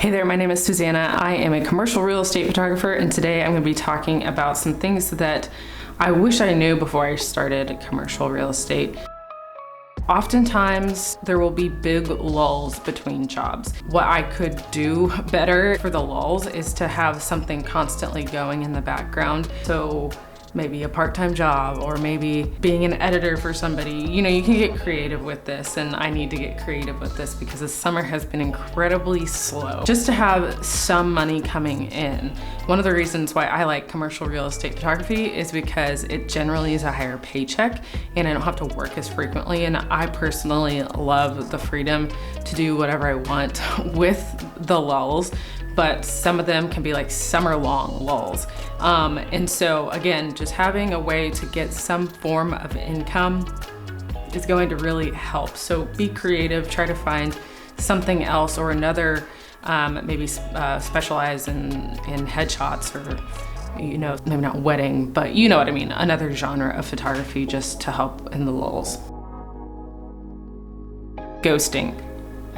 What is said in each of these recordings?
Hey there, my name is Susanna. I am a commercial real estate photographer, and today I'm going to be talking about some things that I wish I knew before I started commercial real estate. Oftentimes, there will be big lulls between jobs. What I could do better for the lulls is to have something constantly going in the background. So maybe a part-time job, or maybe being an editor for somebody. You know, you can get creative with this, and I need to get creative with this because the summer has been incredibly slow. Just to have some money coming in. One of the reasons why I like commercial real estate photography is because it generally is a higher paycheck and I don't have to work as frequently, and I personally love the freedom to do whatever I want with the lulls. But some of them can be like summer-long lulls. And so again, just having a way to get some form of income is going to really help. So be creative, try to find something else or another, maybe specialize in headshots, or, you know, maybe not wedding, but you know what I mean, another genre of photography just to help in the lulls. Ghosting.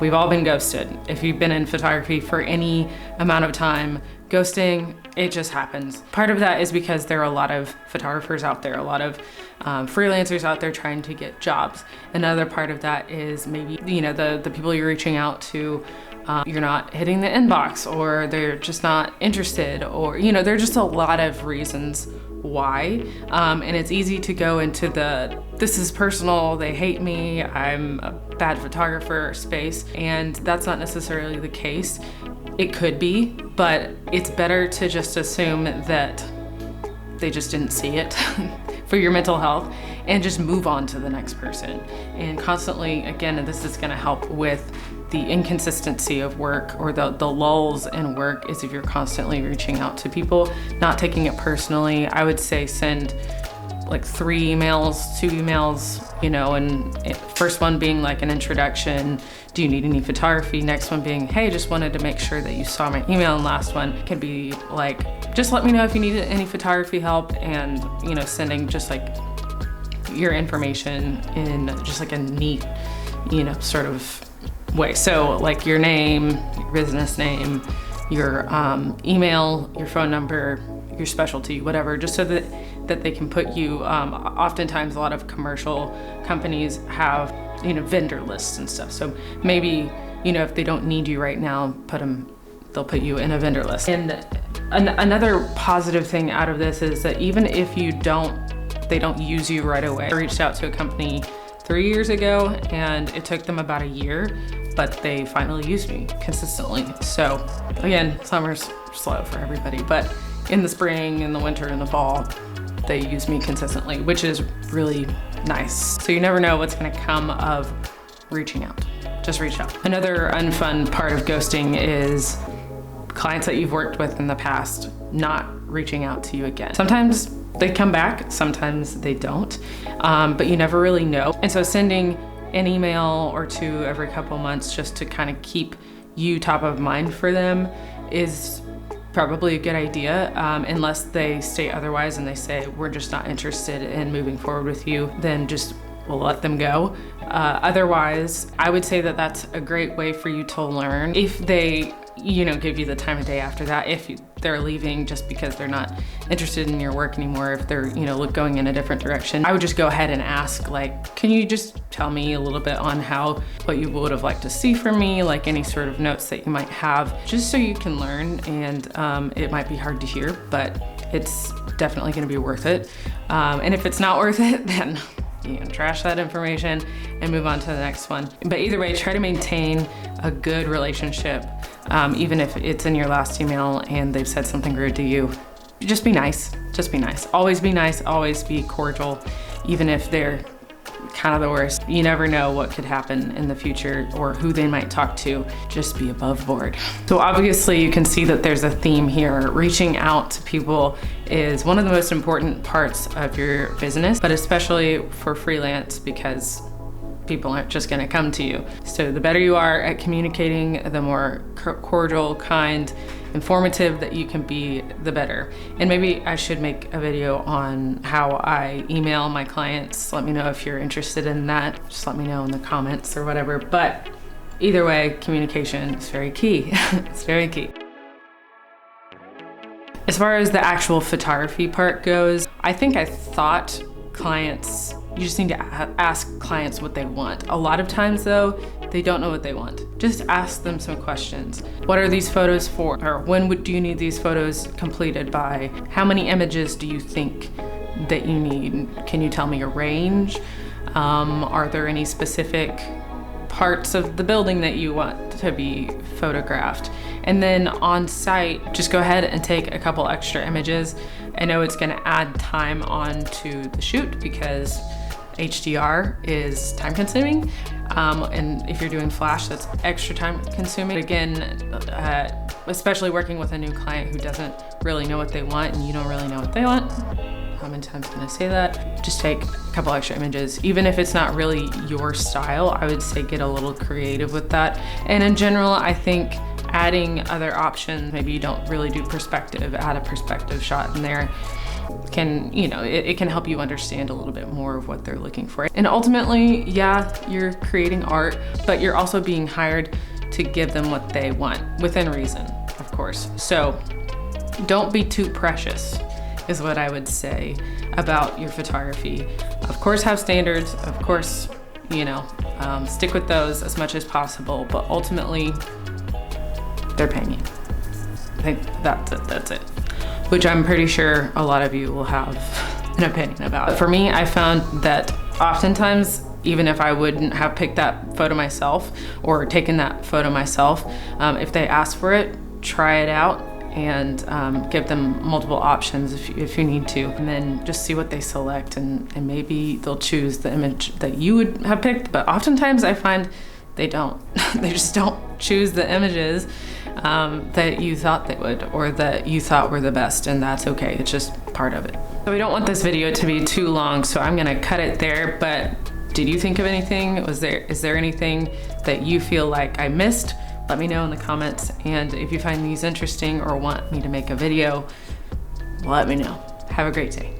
We've all been ghosted. If you've been in photography for any amount of time, ghosting, it just happens. Part of that is because there are a lot of photographers out there, a lot of freelancers out there trying to get jobs. Another part of that is maybe, you know, the people you're reaching out to, you're not hitting the inbox, or they're just not interested, or, you know, there are just a lot of reasons why. And it's easy to go into this is personal, they hate me, I'm a bad photographer space, and that's not necessarily the case. It could be, but it's better to just assume that they just didn't see it for your mental health, and just move on to the next person. And constantly, again, and this is gonna help with the inconsistency of work, or the lulls in work, is if you're constantly reaching out to people, not taking it personally. I would say send like 3 emails, 2 emails, you know, and first one being like an introduction, do you need any photography? Next one being, hey, just wanted to make sure that you saw my email. And last one can be like, just let me know if you need any photography help, and, you know, sending just like your information in just like a neat, you know, sort of way. So like your name, your business name, your email, your phone number, your specialty, whatever, just so that they can put you, oftentimes a lot of commercial companies have, you know, vendor lists and stuff. So maybe, you know, if they don't need you right now, they'll put you in a vendor list. And another positive thing out of this is that even if they don't use you right away. I reached out to a company 3 years ago, and it took them about a year, but they finally used me consistently. So again, summer's slow for everybody, but in the spring, in the winter, in the fall, they use me consistently, which is really nice. So you never know what's gonna come of reaching out. Just reach out. Another unfun part of ghosting is clients that you've worked with in the past not reaching out to you again. Sometimes they come back, sometimes they don't, but you never really know. And so sending an email or two every couple months just to kind of keep you top of mind for them is probably a good idea, unless they state otherwise and they say, we're just not interested in moving forward with you, then we'll let them go. Otherwise, I would say that that's a great way for you to learn. If they, you know, give you the time of day after that, if they're leaving just because they're not interested in your work anymore, if they're, you know, going in a different direction, I would just go ahead and ask, like, can you just tell me a little bit on what you would have liked to see from me, like any sort of notes that you might have, just so you can learn. And it might be hard to hear, but it's definitely gonna be worth it. And if it's not worth it, then you can trash that information and move on to the next one. But either way, try to maintain a good relationship, even if it's in your last email and they've said something rude to you. Just be nice, just be nice. Always be nice, always be cordial, even if they're kind of the worst. You never know what could happen in the future or who they might talk to. Just be above board. So obviously you can see that there's a theme here. Reaching out to people is one of the most important parts of your business, but especially for freelance, because people aren't just gonna come to you. So the better you are at communicating, the more cordial, kind, informative that you can be, the better. And maybe I should make a video on how I email my clients. Let me know if you're interested in that. Just let me know in the comments or whatever. But Either way, communication is very key. It's very key. As far as the actual photography part goes, I think I thought clients, you just need to ask clients what they want. A lot of times though, they don't know what they want. Just ask them some questions. What are these photos for? Or when do you need these photos completed by? How many images do you think that you need? Can you tell me a range? Are there any specific parts of the building that you want to be photographed? And then on site, just go ahead and take a couple extra images. I know it's gonna add time onto the shoot because HDR is time consuming. And if you're doing flash, that's extra time consuming. Again, especially working with a new client who doesn't really know what they want and you don't really know what they want. How many times can I say that? Just take a couple extra images. Even if it's not really your style, I would say get a little creative with that. And in general, I think adding other options, maybe you don't really do perspective, add a perspective shot in there, can, you know, it can help you understand a little bit more of what they're looking for. And ultimately, yeah, you're creating art, but you're also being hired to give them what they want, within reason, of course. So don't be too precious, is what I would say about your photography. Of course, have standards, of course, you know, stick with those as much as possible, but ultimately, they're paying you. I think that's it. Which I'm pretty sure a lot of you will have an opinion about. But for me, I found that oftentimes, even if I wouldn't have picked that photo myself or taken that photo myself, if they ask for it, try it out and give them multiple options if you need to, and then just see what they select, and maybe they'll choose the image that you would have picked, but oftentimes I find they don't. They just don't choose the images that you thought they would, or that you thought were the best, and that's okay. It's just part of it. So we don't want this video to be too long, so I'm gonna cut it there, but did you think of anything? Is there anything that you feel like I missed? Let me know in the comments, and if you find these interesting or want me to make a video, let me know. Have a great day.